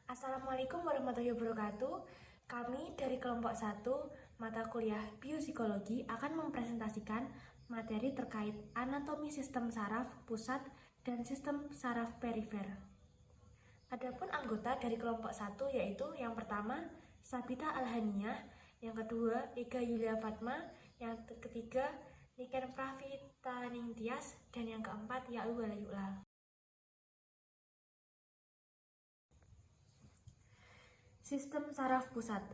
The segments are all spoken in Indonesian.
Assalamualaikum warahmatullahi wabarakatuh. Kami dari kelompok 1 mata kuliah biopsikologi akan mempresentasikan materi terkait anatomi sistem saraf pusat dan sistem saraf perifer. Adapun anggota dari kelompok 1 yaitu yang pertama Sabita Alhaniah, yang kedua Ega Yulia Fatma, yang ketiga Niken Pravita Ningtyas, dan yang keempat Ya'u Walayula. Sistem saraf pusat.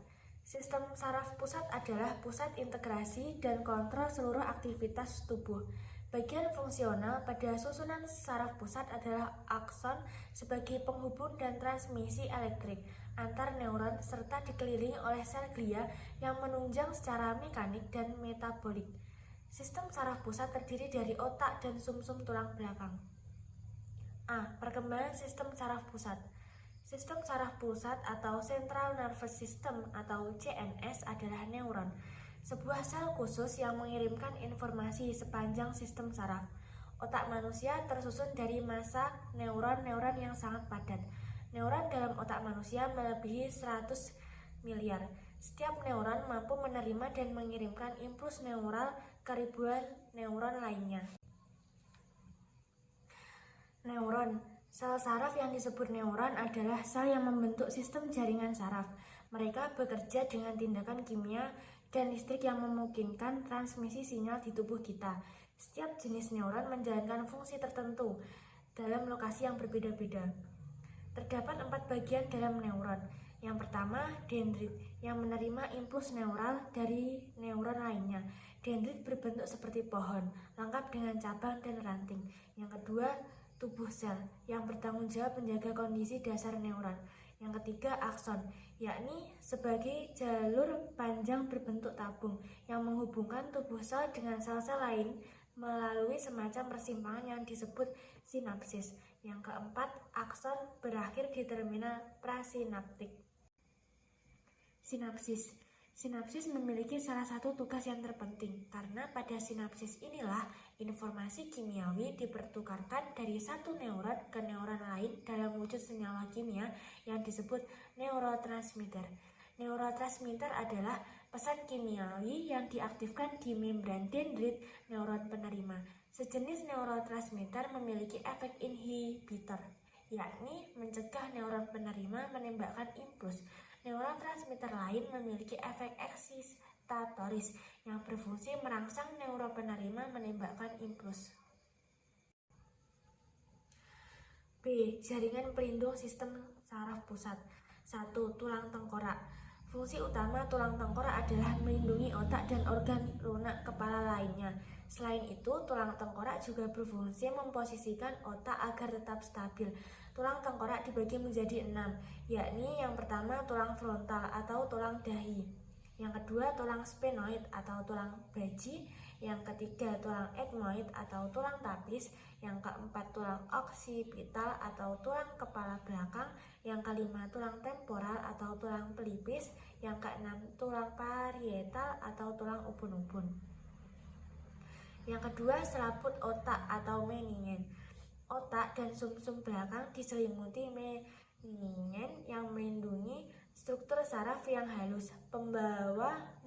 Sistem saraf pusat adalah pusat integrasi dan kontrol seluruh aktivitas tubuh. Bagian fungsional pada susunan saraf pusat adalah akson sebagai penghubung dan transmisi elektrik antar neuron serta dikelilingi oleh sel glia yang menunjang secara mekanik dan metabolik. Sistem saraf pusat terdiri dari otak dan sumsum tulang belakang. Perkembangan sistem saraf pusat. Sistem saraf pusat atau Central Nervous System atau CNS adalah neuron, sebuah sel khusus yang mengirimkan informasi sepanjang sistem saraf. Otak manusia tersusun dari massa neuron-neuron yang sangat padat. Neuron dalam otak manusia melebihi 100 miliar. Setiap neuron mampu menerima dan mengirimkan impuls neural ke ribuan neuron lainnya. Neuron. Sel saraf yang disebut neuron adalah sel yang membentuk sistem jaringan saraf. Mereka bekerja dengan tindakan kimia dan listrik yang memungkinkan transmisi sinyal di tubuh kita. Setiap jenis neuron menjalankan fungsi tertentu dalam lokasi yang berbeda-beda. Terdapat 4 bagian dalam neuron. Yang pertama, dendrit, yang menerima impuls neural dari neuron lainnya. Dendrit berbentuk seperti pohon, lengkap dengan cabang dan ranting. Yang kedua, tubuh sel, yang bertanggung jawab menjaga kondisi dasar neuron. Yang ketiga, akson, yakni sebagai jalur panjang berbentuk tabung yang menghubungkan tubuh sel dengan sel-sel lain melalui semacam persimpangan yang disebut sinapsis. Yang keempat, akson berakhir di terminal prasinaptik. Sinapsis. Sinapsis memiliki salah satu tugas yang terpenting, karena pada sinapsis inilah informasi kimiawi dipertukarkan dari satu neuron ke neuron lain dalam wujud senyawa kimia yang disebut neurotransmitter. Neurotransmitter adalah pesan kimiawi yang diaktifkan di membran dendrit neuron penerima. Sejenis neurotransmitter memiliki efek inhibitor, yakni mencegah neuron penerima menembakkan impuls. Neurotransmitter lain memiliki efek eksitatoris yang berfungsi merangsang neuron penerima menembakkan impuls. B. Jaringan pelindung sistem saraf pusat. 1. Tulang tengkorak. Fungsi utama tulang tengkorak adalah melindungi otak dan organ lunak kepala lainnya. Selain itu, tulang tengkorak juga berfungsi memposisikan otak agar tetap stabil. Tulang tengkorak dibagi menjadi 6, yakni yang pertama tulang frontal atau tulang dahi, yang kedua tulang sphenoid atau tulang baji, yang ketiga tulang ethmoid atau tulang tapis, yang keempat tulang oksipital atau tulang kepala belakang, yang kelima tulang temporal atau tulang pelipis, yang keenam tulang parietal atau tulang ubun-ubun. Yang kedua, selaput otak atau meningen. Otak dan sumsum belakang diselimuti meningen yang melindungi struktur saraf yang halus,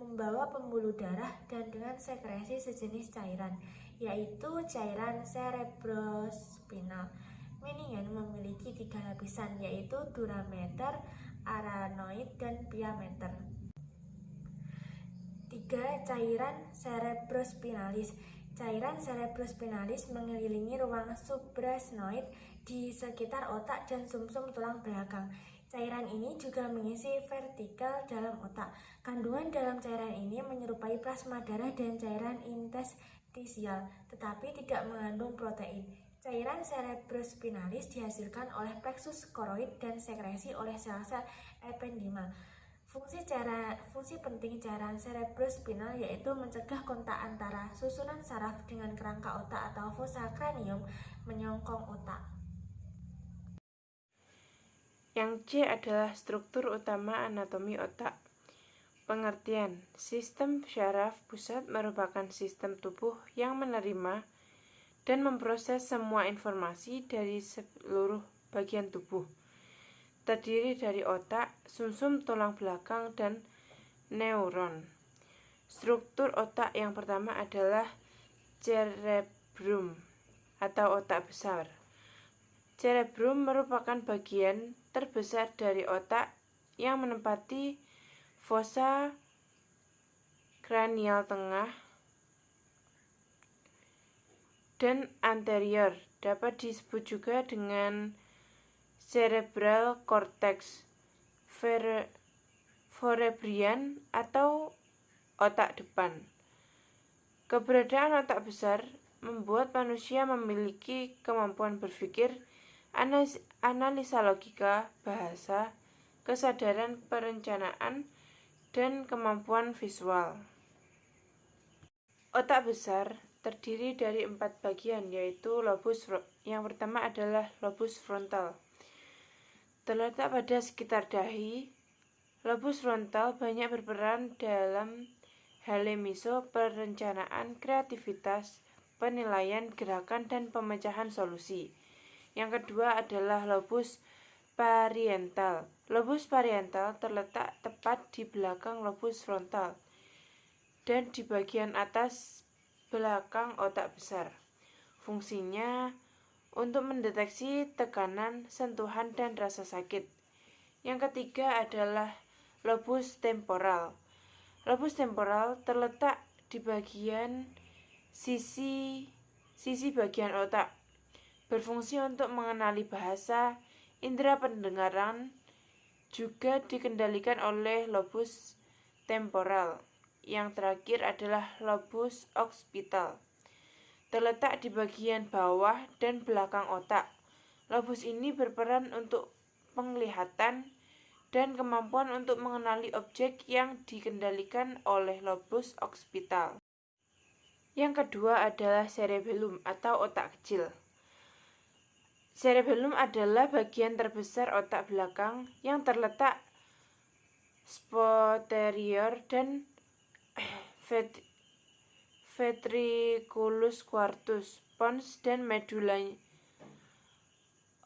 membawa pembuluh darah dan dengan sekresi sejenis cairan, yaitu cairan cerebrospinal. Meningen memiliki 3 lapisan, yaitu durameter, arachnoid, dan pia-meter. 3. Cairan cerebrospinalis. Cairan cerebrospinalis mengelilingi ruang suprasnoid di sekitar otak dan sumsum tulang belakang. Cairan ini juga mengisi vertikal dalam otak. Kandungan dalam cairan ini menyerupai plasma darah dan cairan interstisial, tetapi tidak mengandung protein. Cairan cerebrospinalis dihasilkan oleh plexus koroid dan sekresi oleh sel-sel ependimal. Fungsi penting cairan cerebrospinal yaitu mencegah kontak antara susunan saraf dengan kerangka otak atau fossa kranium menyongkong otak. Yang C adalah struktur utama anatomi otak. Pengertian: sistem saraf pusat merupakan sistem tubuh yang menerima dan memproses semua informasi dari seluruh bagian tubuh. terdiri dari otak, sumsum tulang belakang, dan neuron. Struktur otak yang pertama adalah cerebrum atau otak besar. Cerebrum merupakan bagian terbesar dari otak yang menempati fosa kranial tengah dan anterior. Dapat disebut juga dengan cerebral cortex, forebrain atau otak depan. Keberadaan otak besar membuat manusia memiliki kemampuan berpikir, analisa logika, bahasa, kesadaran perencanaan, dan kemampuan visual. Otak besar terdiri dari 4 bagian, yaitu lobus. Yang pertama adalah lobus frontal. Terletak pada sekitar dahi, lobus frontal banyak berperan dalam hal perencanaan, kreativitas, penilaian, gerakan, dan pemecahan solusi. Yang kedua adalah lobus parietal. Lobus parietal terletak tepat di belakang lobus frontal dan di bagian atas belakang otak besar. Fungsinya untuk mendeteksi tekanan, sentuhan, dan rasa sakit. Yang ketiga adalah lobus temporal. Lobus temporal terletak di bagian sisi bagian otak, berfungsi untuk mengenali bahasa, indera pendengaran, juga dikendalikan oleh lobus temporal. Yang terakhir adalah lobus occipital. Terletak di bagian bawah dan belakang otak. Lobus ini berperan untuk penglihatan dan kemampuan untuk mengenali objek yang dikendalikan oleh lobus occipital. Yang kedua adalah cerebellum atau otak kecil. Cerebellum adalah bagian terbesar otak belakang yang terletak posterior dan ventriculus quartus, pons, dan medulla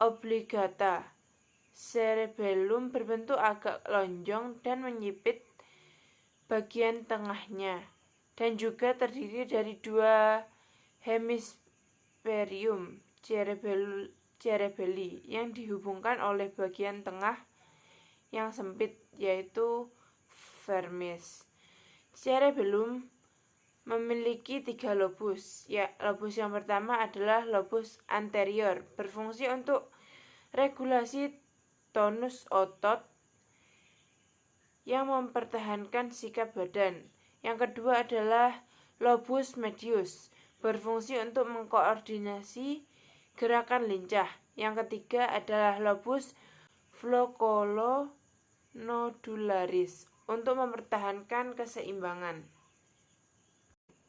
oblongata. Cerebellum berbentuk agak lonjong dan menyipit bagian tengahnya, dan juga terdiri dari 2 hemisferium cerebelli yang dihubungkan oleh bagian tengah yang sempit, yaitu vermis. Cerebellum memiliki 3 lobus. Lobus yang pertama adalah lobus anterior, berfungsi untuk regulasi tonus otot yang mempertahankan sikap badan. Yang kedua adalah lobus medius, berfungsi untuk mengkoordinasi gerakan lincah. Yang ketiga adalah lobus flocculo-nodularis, untuk mempertahankan keseimbangan.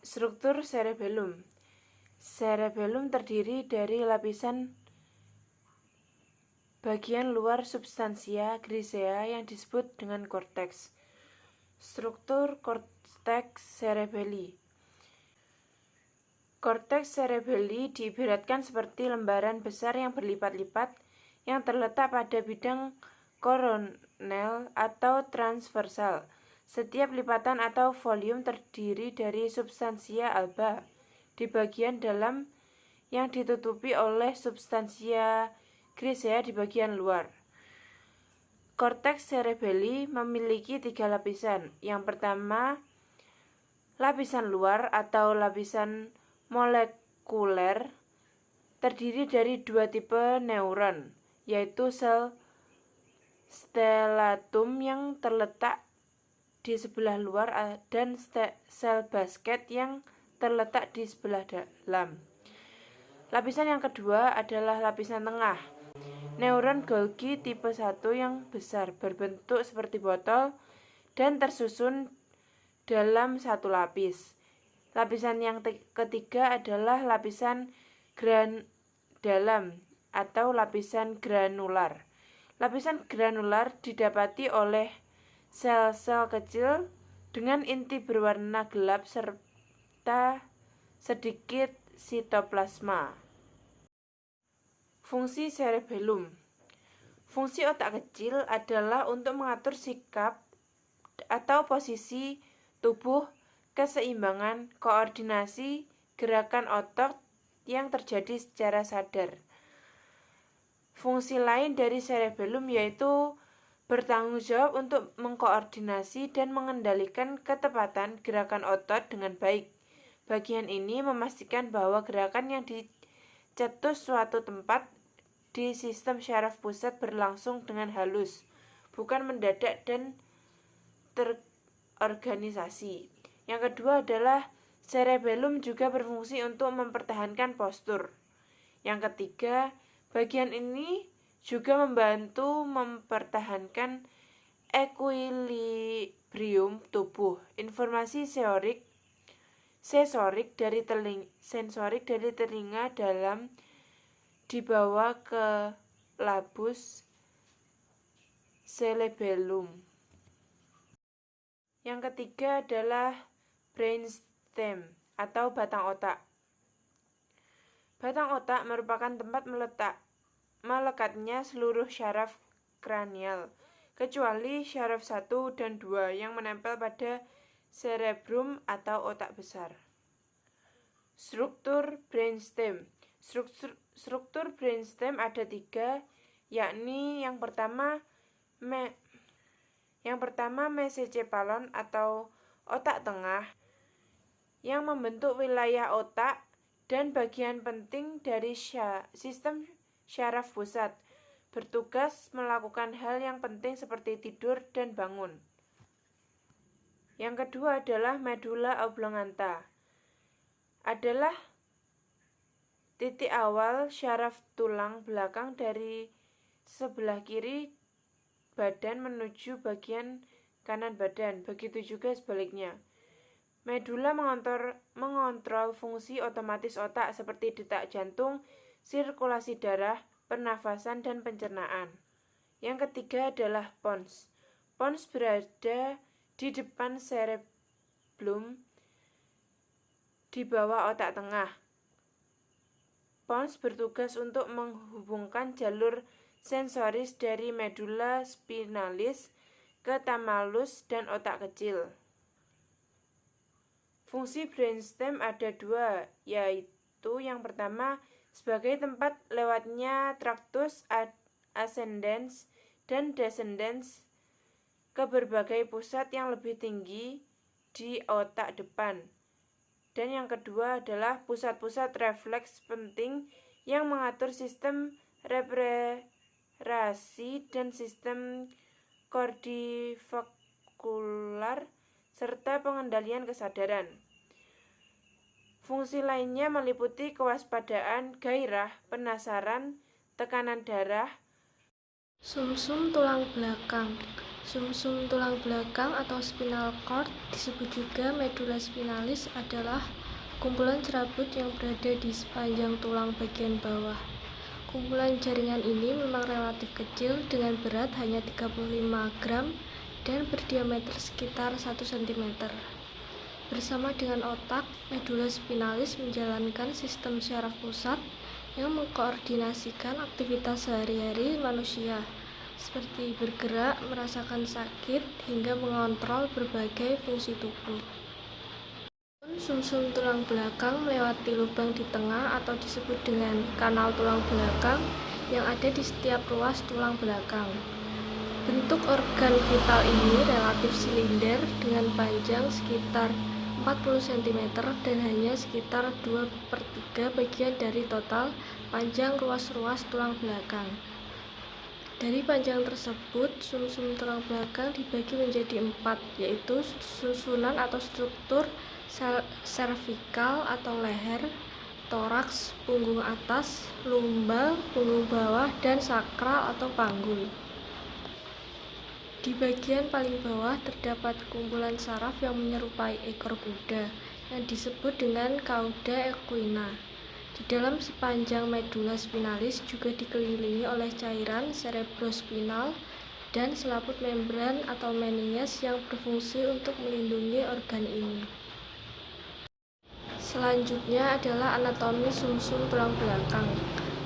Struktur cerebellum. Cerebellum terdiri dari lapisan bagian luar substansia grisea yang disebut dengan korteks. Struktur korteks cerebelli. Korteks cerebelli diibaratkan seperti lembaran besar yang berlipat-lipat yang terletak pada bidang koronel atau transversal. Setiap lipatan atau volume terdiri dari substansia alba di bagian dalam yang ditutupi oleh substansia grisea di bagian luar. Korteks cerebelli memiliki 3 lapisan. Yang pertama, lapisan luar atau lapisan molekuler, terdiri dari 2 tipe neuron, yaitu sel stellatum yang terletak di sebelah luar dan sel basket yang terletak di sebelah dalam. Lapisan yang kedua adalah lapisan tengah. Neuron Golgi tipe 1 yang besar, berbentuk seperti botol dan tersusun dalam satu lapis. Lapisan yang ketiga adalah lapisan dalam atau lapisan granular. Lapisan granular didapati oleh sel-sel kecil dengan inti berwarna gelap serta sedikit sitoplasma. Fungsi cerebellum. Fungsi otak kecil adalah untuk mengatur sikap atau posisi tubuh, keseimbangan, koordinasi, gerakan otot yang terjadi secara sadar. Fungsi lain dari cerebellum yaitu bertanggung jawab untuk mengkoordinasi dan mengendalikan ketepatan gerakan otot dengan baik. Bagian ini memastikan bahwa gerakan yang dicetus suatu tempat di sistem syaraf pusat berlangsung dengan halus, bukan mendadak dan terorganisasi. Yang kedua adalah cerebellum juga berfungsi untuk mempertahankan postur. Yang ketiga, bagian ini juga membantu mempertahankan ekuilibrium tubuh. Informasi sensorik dari telinga dalam dibawa ke labus cerebellum. Yang ketiga adalah brainstem atau batang otak. Batang otak merupakan tempat melekatnya seluruh syaraf kranial, kecuali syaraf 1 dan 2 yang menempel pada cerebrum atau otak besar. Struktur brainstem. Struktur brainstem ada 3, yakni yang pertama mesencephalon atau otak tengah yang membentuk wilayah otak dan bagian penting dari sistem syaraf pusat, bertugas melakukan hal yang penting seperti tidur dan bangun. Yang kedua adalah medula oblongata. Adalah titik awal syaraf tulang belakang dari sebelah kiri badan menuju bagian kanan badan, begitu juga sebaliknya. Medula mengontrol fungsi otomatis otak seperti detak jantung, sirkulasi darah, pernafasan, dan pencernaan. Yang ketiga adalah pons. Pons berada di depan cerebellum di bawah otak tengah. Pons bertugas untuk menghubungkan jalur sensoris dari medula spinalis ke thalamus dan otak kecil. Fungsi brainstem ada 2, yaitu yang pertama sebagai tempat lewatnya traktus ascendens dan descendens ke berbagai pusat yang lebih tinggi di otak depan. Dan yang kedua adalah pusat-pusat refleks penting yang mengatur sistem respirasi dan sistem kordivaskular serta pengendalian kesadaran. Fungsi lainnya meliputi kewaspadaan, gairah, penasaran, tekanan darah. Sumsum tulang belakang. Sumsum tulang belakang atau spinal cord disebut juga medula spinalis adalah kumpulan serabut yang berada di sepanjang tulang bagian bawah. Kumpulan jaringan ini memang relatif kecil dengan berat hanya 35 gram dan berdiameter sekitar 1 cm. Bersama dengan otak, medula spinalis menjalankan sistem syaraf pusat yang mengkoordinasikan aktivitas sehari-hari manusia, seperti bergerak, merasakan sakit, hingga mengontrol berbagai fungsi tubuh. Sumsum tulang belakang melewati lubang di tengah atau disebut dengan kanal tulang belakang yang ada di setiap ruas tulang belakang. Bentuk organ vital ini relatif silinder dengan panjang sekitar 40 cm dan hanya sekitar 2/3 bagian dari total panjang ruas-ruas tulang belakang. Dari panjang tersebut, sumsum tulang belakang dibagi menjadi 4, yaitu susunan atau struktur servikal atau leher, toraks, punggung atas, lumbal, punggung bawah, dan sakral atau panggul. Di bagian paling bawah terdapat kumpulan saraf yang menyerupai ekor kuda yang disebut dengan cauda equina. Di dalam sepanjang medula spinalis juga dikelilingi oleh cairan cerebrospinal dan selaput membran atau meninges yang berfungsi untuk melindungi organ ini. Selanjutnya adalah anatomi sumsum tulang belakang.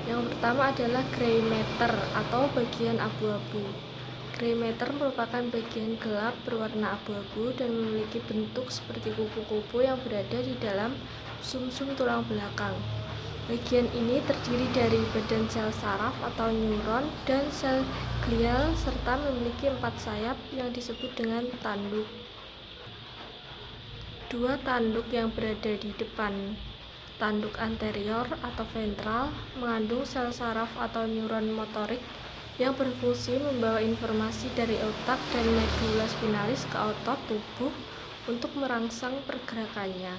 Yang pertama adalah gray matter atau bagian abu-abu. Gray matter merupakan bagian gelap berwarna abu-abu dan memiliki bentuk seperti kupu-kupu yang berada di dalam sumsum tulang belakang. Bagian ini terdiri dari badan sel saraf atau neuron dan sel glial serta memiliki 4 sayap yang disebut dengan tanduk. Dua tanduk yang berada di depan tanduk anterior atau ventral mengandung sel saraf atau neuron motorik yang berfungsi membawa informasi dari otak dan medula spinalis ke otot tubuh untuk merangsang pergerakannya.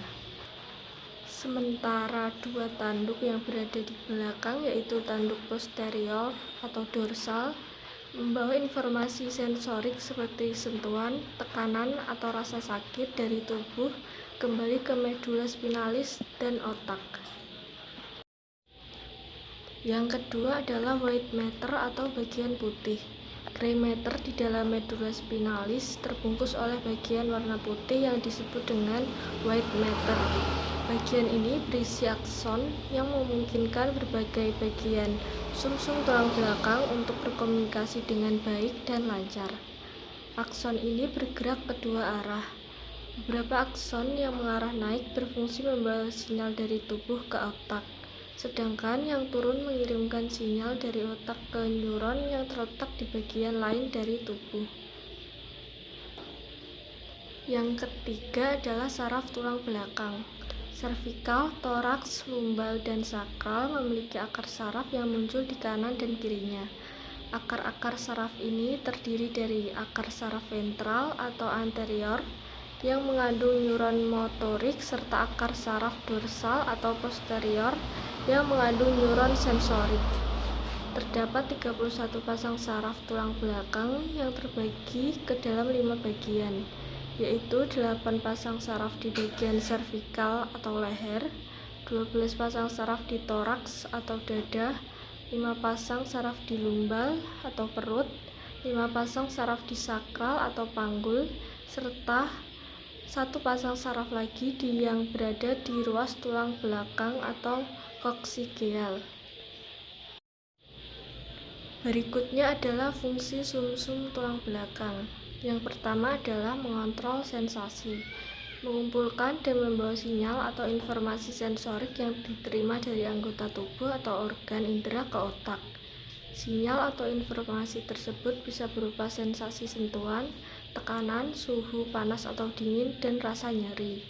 Sementara dua tanduk yang berada di belakang yaitu tanduk posterior atau dorsal membawa informasi sensorik seperti sentuhan, tekanan, atau rasa sakit dari tubuh kembali ke medula spinalis dan otak. Yang kedua adalah white matter atau bagian putih. Gray matter di dalam medula spinalis terbungkus oleh bagian warna putih yang disebut dengan white matter. Bagian ini berisi akson yang memungkinkan berbagai bagian sumsum tulang belakang untuk berkomunikasi dengan baik dan lancar. Akson ini bergerak kedua arah. Beberapa akson yang mengarah naik berfungsi membawa sinyal dari tubuh ke otak, sedangkan yang turun mengirimkan sinyal dari otak ke neuron yang terletak di bagian lain dari tubuh. Yang ketiga adalah saraf tulang belakang. Servikal, toraks, lumbal, dan sakral memiliki akar saraf yang muncul di kanan dan kirinya. Akar-akar saraf ini terdiri dari akar saraf ventral atau anterior yang mengandung neuron motorik serta akar saraf dorsal atau posterior yang mengandung neuron sensorik. Terdapat 31 pasang saraf tulang belakang yang terbagi ke dalam 5 bagian, yaitu 8 pasang saraf di bagian servikal atau leher, 12 pasang saraf di toraks atau dada, 5 pasang saraf di lumbal atau perut, 5 pasang saraf di sakral atau panggul, serta 1 pasang saraf lagi yang berada di ruas tulang belakang atau koksigeal. Berikutnya adalah fungsi sumsum tulang belakang. Yang pertama adalah mengontrol sensasi, mengumpulkan dan membawa sinyal atau informasi sensorik yang diterima dari anggota tubuh atau organ indera ke otak. Sinyal atau informasi tersebut bisa berupa sensasi sentuhan, tekanan, suhu, panas atau dingin, dan rasa nyeri.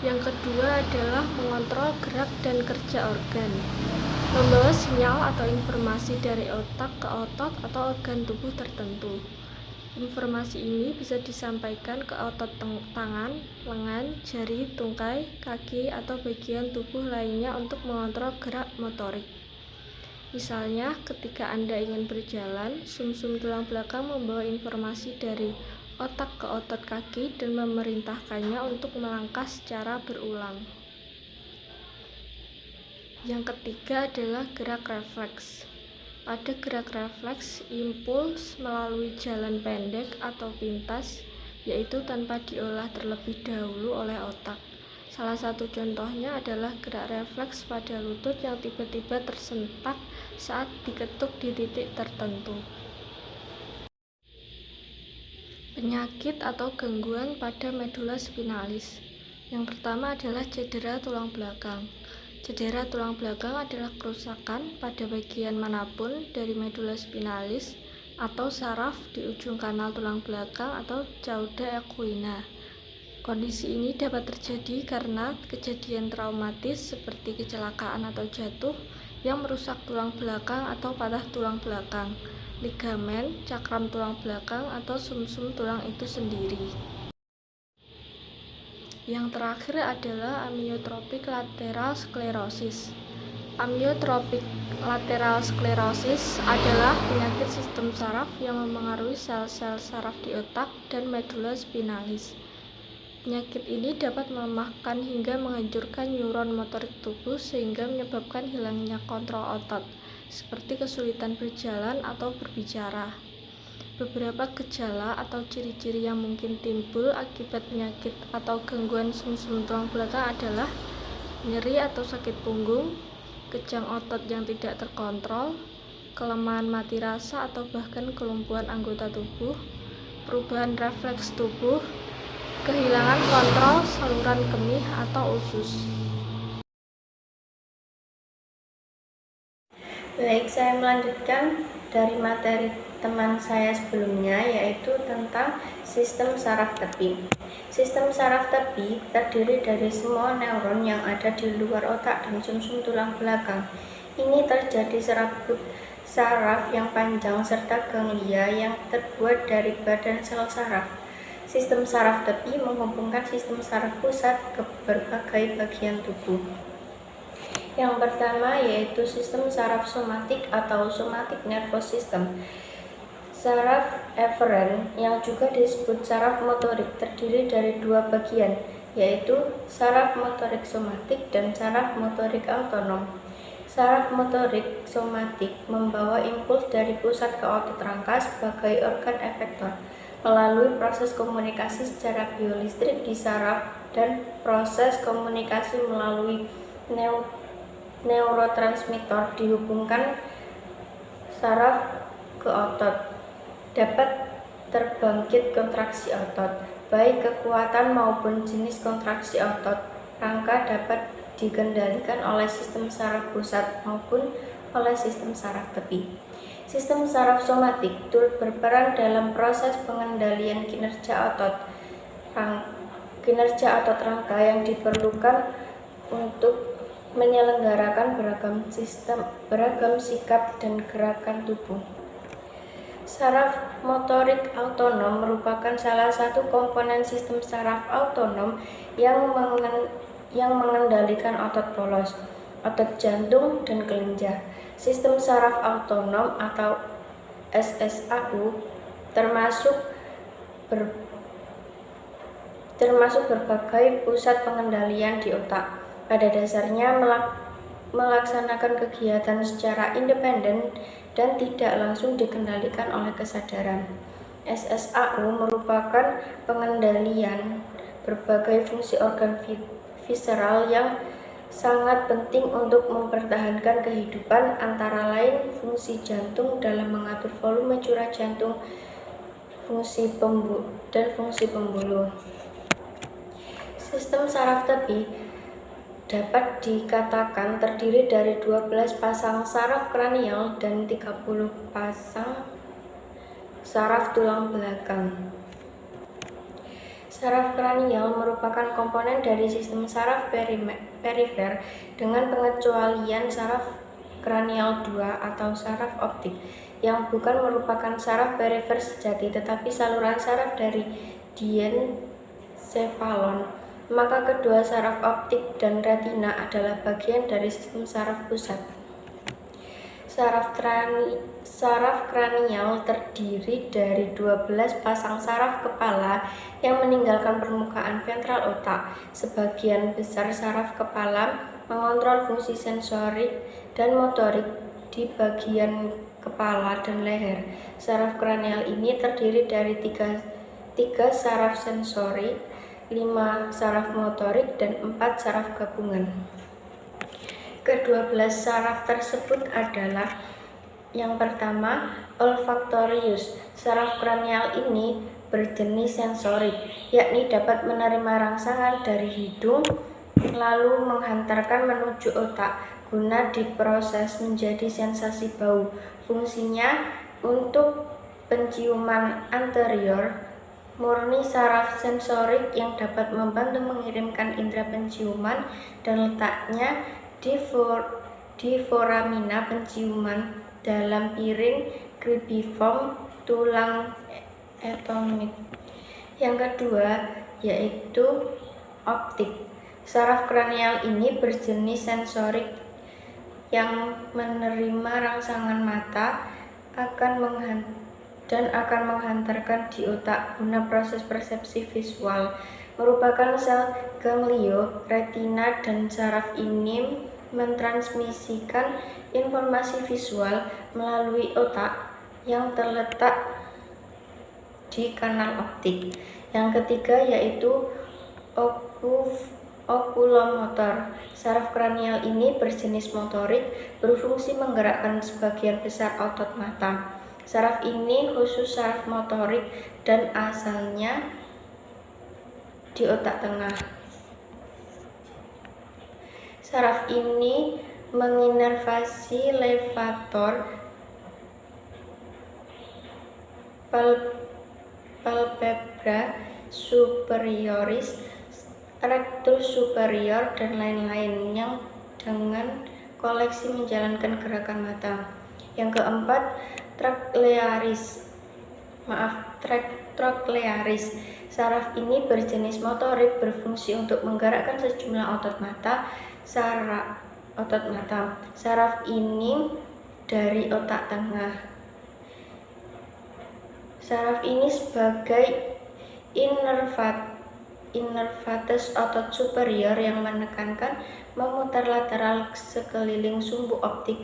Yang kedua adalah mengontrol gerak dan kerja organ. Membawa sinyal atau informasi dari otak ke otot atau organ tubuh tertentu. Informasi ini bisa disampaikan ke otot tangan, lengan, jari, tungkai, kaki, atau bagian tubuh lainnya untuk mengontrol gerak motorik. Misalnya, ketika Anda ingin berjalan, sumsum tulang belakang membawa informasi dari otak ke otot kaki dan memerintahkannya untuk melangkah secara berulang. Yang ketiga adalah gerak refleks. Pada gerak refleks, impuls melalui jalan pendek atau pintas, yaitu tanpa diolah terlebih dahulu oleh otak. Salah satu contohnya adalah gerak refleks pada lutut yang tiba-tiba tersentak saat diketuk di titik tertentu. Penyakit atau gangguan pada medula spinalis. Yang pertama adalah cedera tulang belakang. Cedera tulang belakang adalah kerusakan pada bagian manapun dari medula spinalis atau saraf di ujung kanal tulang belakang atau cauda equina. Kondisi ini dapat terjadi karena kejadian traumatis seperti kecelakaan atau jatuh yang merusak tulang belakang atau patah tulang belakang, ligamen, cakram tulang belakang, atau sumsum tulang itu sendiri. Yang terakhir adalah amyotropik lateral sklerosis. Amyotropik lateral sklerosis adalah penyakit sistem saraf yang memengaruhi sel-sel saraf di otak dan medula spinalis. Penyakit ini dapat melemahkan hingga menghancurkan neuron motorik tubuh sehingga menyebabkan hilangnya kontrol otot, seperti kesulitan berjalan atau berbicara. Beberapa gejala atau ciri-ciri yang mungkin timbul akibat penyakit atau gangguan sumsum tulang belakang adalah nyeri atau sakit punggung, kejang otot yang tidak terkontrol, kelemahan mati rasa atau bahkan kelumpuhan anggota tubuh, perubahan refleks tubuh, kehilangan kontrol saluran kemih atau usus. Baik, saya melanjutkan dari materi teman saya sebelumnya, yaitu tentang sistem saraf tepi. Sistem saraf tepi terdiri dari semua neuron yang ada di luar otak dan sumsum tulang belakang. Ini terjadi serabut saraf yang panjang serta ganglia yang terbuat dari badan sel saraf. Sistem saraf tepi menghubungkan sistem saraf pusat ke berbagai bagian tubuh. Yang pertama yaitu sistem saraf somatik atau somatic nervous system. Saraf eferen yang juga disebut saraf motorik terdiri dari dua bagian, yaitu saraf motorik somatik dan saraf motorik autonom. Saraf motorik somatik membawa impuls dari pusat ke otot rangka sebagai organ efektor melalui proses komunikasi secara biolistrik di saraf dan proses komunikasi melalui neurotransmitter dihubungkan saraf ke otot. Dapat terbangkit kontraksi otot, baik kekuatan maupun jenis kontraksi otot rangka dapat dikendalikan oleh sistem saraf pusat maupun oleh sistem saraf tepi. Sistem saraf somatik turut berperan dalam proses pengendalian kinerja otot rangka yang diperlukan untuk menyelenggarakan beragam sikap dan gerakan tubuh. Saraf motorik autonom merupakan salah satu komponen sistem saraf autonom yang mengendalikan otot polos, otot jantung, dan kelenjar. Sistem saraf autonom atau SSAU termasuk berbagai pusat pengendalian di otak. Pada dasarnya melaksanakan kegiatan secara independen dan tidak langsung dikendalikan oleh kesadaran. SSAU merupakan pengendalian berbagai fungsi organ visceral yang sangat penting untuk mempertahankan kehidupan, antara lain fungsi jantung dalam mengatur volume curah jantung, fungsi pembuluh. Sistem saraf tepi dapat dikatakan terdiri dari 12 pasang saraf kranial dan 30 pasang saraf tulang belakang. Saraf kranial merupakan komponen dari sistem saraf perifer dengan pengecualian saraf kranial 2 atau saraf optik yang bukan merupakan saraf perifer sejati tetapi saluran saraf dari diencephalon. Maka kedua saraf optik dan retina adalah bagian dari sistem saraf pusat. Saraf kranial terdiri dari 12 pasang saraf kepala yang meninggalkan permukaan ventral otak. Sebagian besar saraf kepala mengontrol fungsi sensorik dan motorik di bagian kepala dan leher. Saraf kranial ini terdiri dari 3 saraf sensorik, 5 saraf motorik, dan 4 saraf gabungan. Ke-12 saraf tersebut adalah yang pertama, olfaktorius. Saraf kranial ini berjenis sensorik, yakni dapat menerima rangsangan dari hidung lalu menghantarkan menuju otak guna diproses menjadi sensasi bau. Fungsinya untuk penciuman anterior, murni saraf sensorik yang dapat membantu mengirimkan indera penciuman, dan letaknya di foramina penciuman dalam piring cribriform tulang etonoid. Yang kedua yaitu optik. Saraf kranial ini berjenis sensorik yang menerima rangsangan mata dan akan menghantarkan di otak guna proses persepsi visual. Merupakan sel ganglio, retina, dan saraf ini mentransmisikan informasi visual melalui otak yang terletak di kanal optik. Yang ketiga yaitu okulomotor. Saraf kranial ini berjenis motorik, berfungsi menggerakkan sebagian besar otot mata. Saraf ini khusus saraf motorik dan asalnya di otak tengah. Saraf ini menginervasi levator palpebra superioris, rectus superior, dan lain-lain yang dengan koleksi menjalankan gerakan mata. Yang keempat, troklearis. Saraf ini berjenis motorik, berfungsi untuk menggerakkan sejumlah otot mata. Saraf ini dari otak tengah. Saraf ini sebagai innervatus otot superior yang menekankan, memutar lateral sekeliling sumbu optik,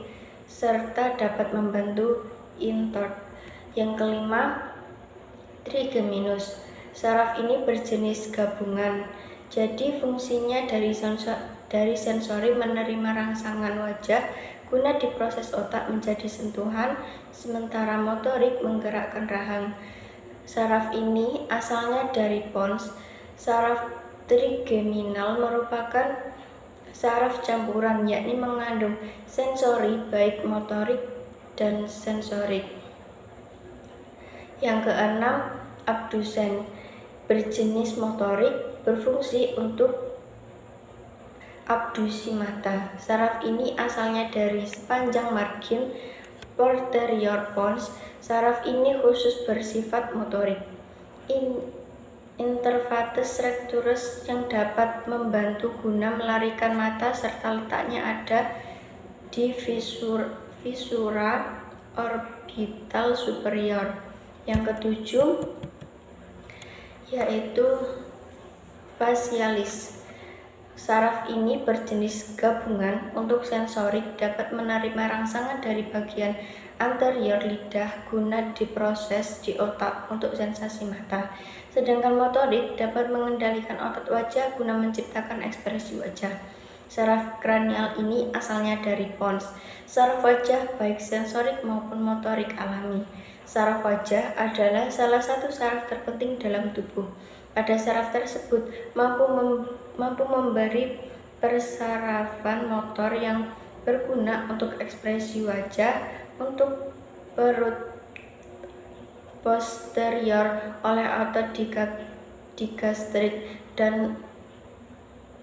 serta dapat membantu intort. Yang kelima, trigeminus. Saraf ini berjenis gabungan, jadi fungsinya dari sensori menerima rangsangan wajah guna diproses otak menjadi sentuhan, sementara motorik menggerakkan rahang. Saraf ini asalnya dari pons. Saraf trigeminal merupakan saraf campuran, yakni mengandung sensori baik motorik dan sensorik. Yang keenam, abdusen. Berjenis motorik, berfungsi untuk abduksi mata. Saraf ini asalnya dari sepanjang margin posterior pons. Saraf ini khusus bersifat motorik. Intervatus rectus yang dapat membantu guna melarikan mata serta letaknya ada di visura orbital superior. Yang ketujuh yaitu facialis. Saraf ini berjenis gabungan untuk sensorik, dapat menerima rangsangan dari bagian anterior lidah guna diproses di otak untuk sensasi mata. Sedangkan motorik dapat mengendalikan otot wajah guna menciptakan ekspresi wajah. Saraf kranial ini asalnya dari pons. Saraf wajah baik sensorik maupun motorik alami. Saraf wajah adalah salah satu saraf terpenting dalam tubuh. Pada saraf tersebut mampu memberi persarafan motor yang berguna untuk ekspresi wajah, untuk perut posterior oleh otot digastrik dan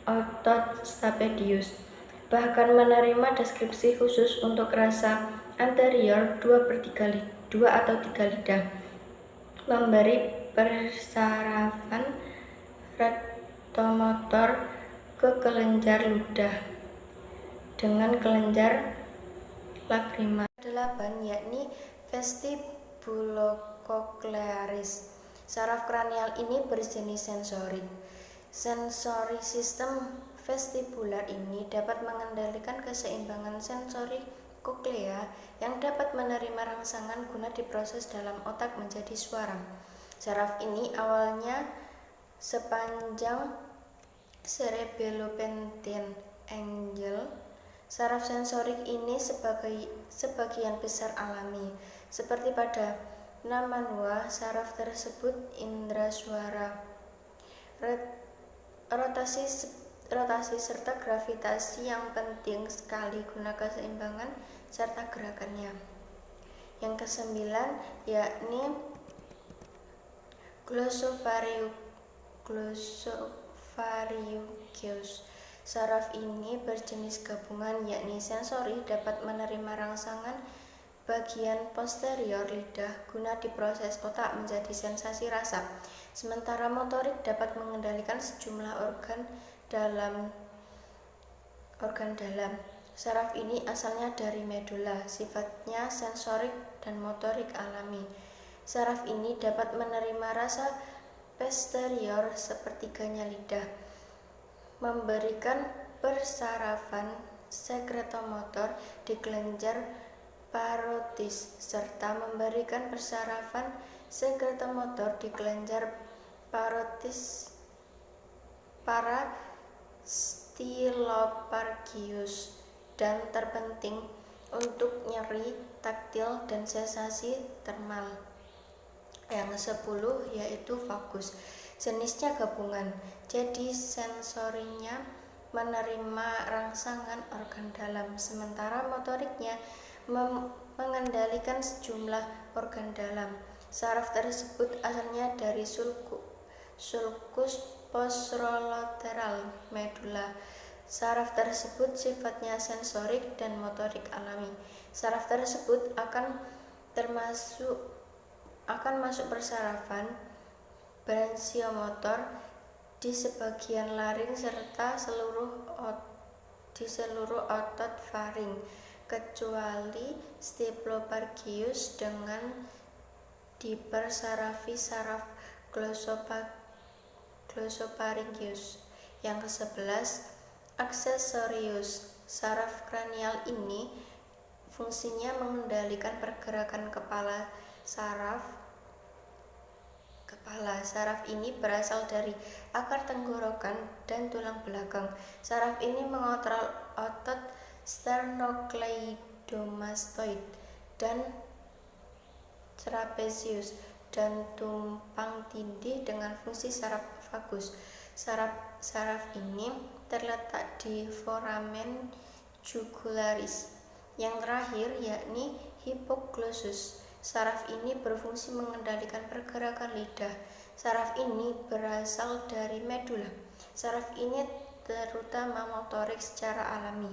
otot stapedius. Bahkan menerima deskripsi khusus untuk rasa anterior 2 atau 3 lidah. Memberi persarafan rektomotor ke kelenjar ludah dengan kelenjar lakrima. 8 yakni vestibulococlearis. Saraf kranial ini berjenis sensorik. Sensori sistem vestibular ini dapat mengendalikan keseimbangan sensori koklea yang dapat menerima rangsangan guna diproses dalam otak menjadi suara. Saraf ini awalnya sepanjang cerebellopentine angle. Saraf sensorik ini sebagian besar alami. Seperti pada Namanua, saraf tersebut indera suara. Rotasi serta gravitasi yang penting sekali guna keseimbangan serta gerakannya. Yang kesembilan yakni glossopharyngeus. Saraf ini berjenis gabungan, yakni sensori, dapat menerima rangsangan bagian posterior lidah guna diproses otak menjadi sensasi rasa. Sementara motorik dapat mengendalikan sejumlah organ dalam. Saraf ini asalnya dari medula, sifatnya sensorik dan motorik alami. Saraf ini dapat menerima rasa posterior sepertiganya lidah, memberikan persarafan sekretomotor di kelenjar parotis, serta memberikan persarafan sekretomotor di kelenjar parotis Stylopargius, dan terpenting untuk nyeri taktil dan sensasi termal. Yang 10 yaitu vagus. Jenisnya gabungan, jadi sensorinya menerima rangsangan organ dalam, sementara motoriknya mengendalikan sejumlah organ dalam. Saraf tersebut asalnya dari sulcus posterolateral medula. Saraf tersebut sifatnya sensorik dan motorik alami. Saraf tersebut akan masuk persarafan branchiomotor di sebagian laring serta di seluruh otot faring, kecuali Stylopargius dengan dipersarafi saraf glossopharyngeus. Yang ke-11, aksesorius. Saraf kranial ini fungsinya mengendalikan pergerakan kepala. Saraf ini berasal dari akar tenggorokan dan tulang belakang. Saraf ini mengontrol otot sternocleidomastoid dan trapezius dan tumpang tindih dengan fungsi saraf vagus. Saraf ini terletak di foramen jugularis. Yang terakhir yakni hipoglossus. Saraf ini berfungsi mengendalikan pergerakan lidah. Saraf ini berasal dari medula. Saraf ini terutama motorik secara alami.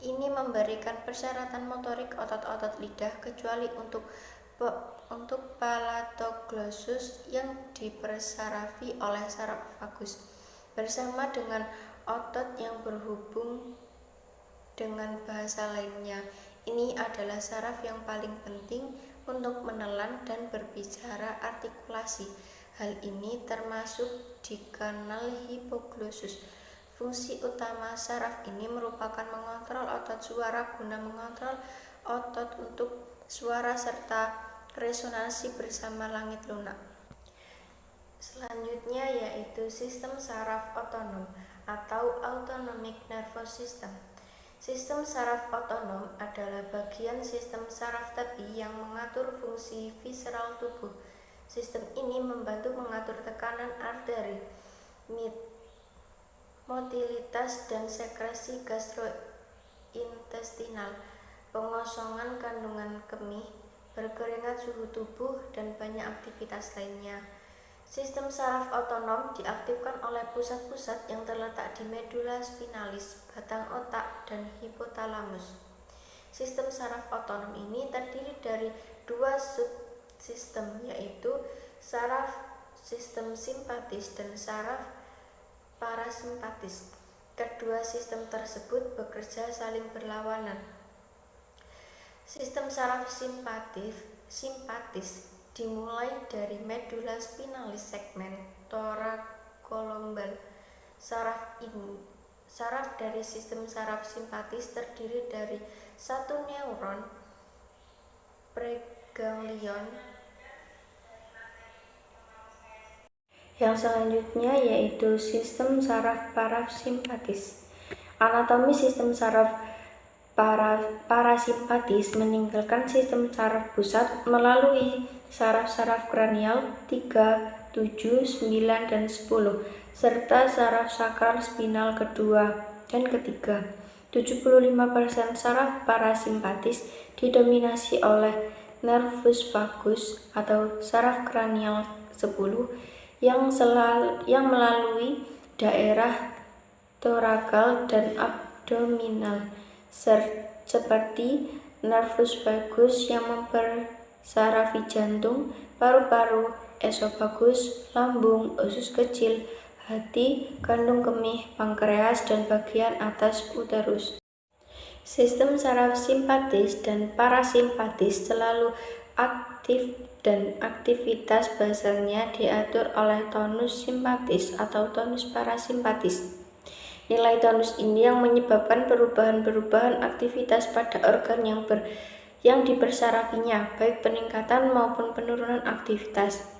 Ini memberikan persyaratan motorik otot-otot lidah kecuali untuk palatoglossus yang dipersarafi oleh saraf vagus bersama dengan otot yang berhubung dengan bahasa lainnya. Ini adalah saraf yang paling penting untuk menelan dan berbicara artikulasi. Hal ini termasuk di kanal hipoglossus. Fungsi utama saraf ini merupakan mengontrol otot suara guna mengontrol otot untuk suara serta resonansi bersama langit lunak. Selanjutnya yaitu sistem saraf otonom atau autonomic nervous system. Sistem saraf otonom adalah bagian sistem saraf tepi yang mengatur fungsi visceral tubuh. Sistem ini membantu mengatur tekanan arteri, motilitas dan sekresi gastrointestinal, pengosongan kandungan kemih, berkeringat, suhu tubuh, dan banyak aktivitas lainnya. Sistem saraf otonom diaktifkan oleh pusat-pusat yang terletak di medula spinalis, batang otak, dan hipotalamus. Sistem saraf otonom ini terdiri dari dua subsistem, yaitu saraf sistem simpatis dan saraf parasimpatis. Kedua sistem tersebut bekerja saling berlawanan. Sistem saraf simpatis dimulai dari medula spinalis segmen thoracolumbar. Saraf dari sistem saraf simpatis terdiri dari satu neuron preganglion. Yang selanjutnya yaitu sistem saraf parasimpatis. Anatomi sistem saraf parasimpatis meninggalkan sistem saraf pusat melalui saraf-saraf kranial 3, 7, 9, dan 10 serta saraf sakral spinal kedua dan ketiga. 75% saraf parasimpatis didominasi oleh nervus vagus atau saraf kranial 10 yang melalui daerah torakal dan abdominal, seperti nervus vagus yang mempersarafi jantung, paru-paru, esofagus, lambung, usus kecil, hati, kandung kemih, pankreas, dan bagian atas uterus. Sistem saraf simpatis dan parasimpatis selalu aktif dan aktivitas basalnya diatur oleh tonus simpatis atau tonus parasimpatis. Nilai tonus ini yang menyebabkan perubahan-perubahan aktivitas pada organ yang dipersarafinya, baik peningkatan maupun penurunan aktivitas.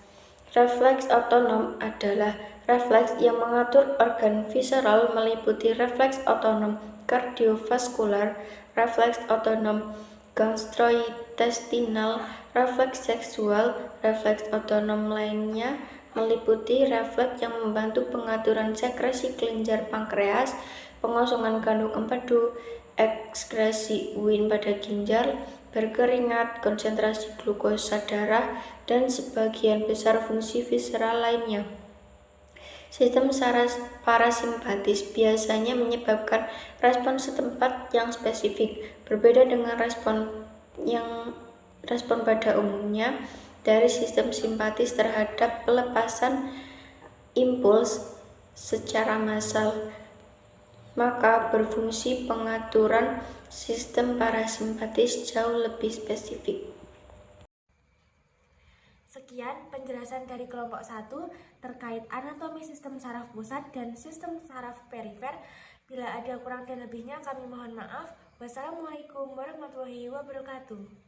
Refleks otonom adalah refleks yang mengatur organ visceral meliputi refleks otonom kardiovaskular, refleks otonom gastrointestinal, refleks seksual, refleks otonom lainnya meliputi refleks yang membantu pengaturan sekresi kelenjar pankreas, pengosongan kandung empedu, ekskresi urin pada ginjal, berkeringat, konsentrasi glukosa darah, dan sebagian besar fungsi visceral lainnya. Sistem parasimpatis biasanya menyebabkan respon setempat yang spesifik, berbeda dengan respon pada umumnya dari sistem simpatis terhadap pelepasan impuls secara massal. Maka berfungsi pengaturan sistem parasimpatis jauh lebih spesifik. Sekian penjelasan dari kelompok 1 terkait anatomi sistem saraf pusat dan sistem saraf perifer. Bila ada kurang dan lebihnya kami mohon maaf. Wassalamualaikum warahmatullahi wabarakatuh.